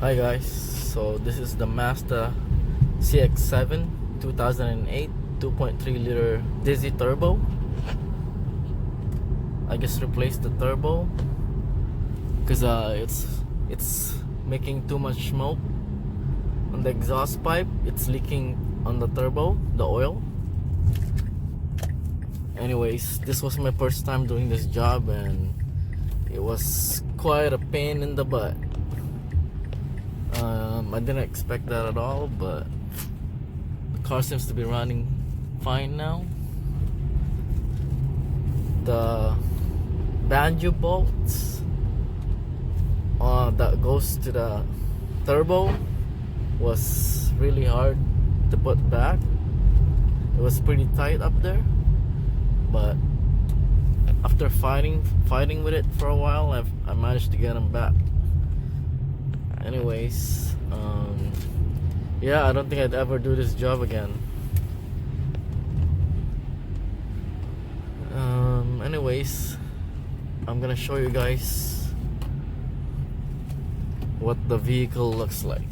Hi guys, so this is the Mazda CX-7 2008 2.3 liter Dizzy turbo. I just replaced the turbo because it's making too much smoke on the exhaust pipe. It's leaking on the turbo, the oil. Anyways, this was my first time doing this job and it was quite a pain in the butt. I didn't expect that at all, but the car seems to be running fine now. The banjo bolts that goes to the turbo was really hard to put back. It was pretty tight up there, but after fighting with it for a while, I managed to get them back. Anyways, yeah, I don't think I'd ever do this job again. Anyways, I'm gonna show you guys what the vehicle looks like.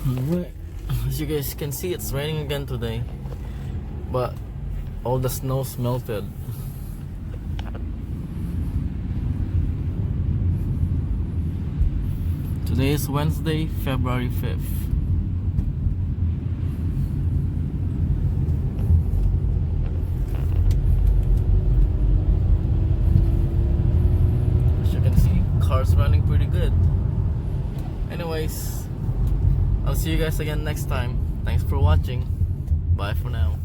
Alright, as you guys can see, it's raining again today, but all the snow's melted. Today is Wednesday, February 5th. As you can see, car's running pretty good. Anyways, I'll see you guys again next time. Thanks for watching. Bye for now.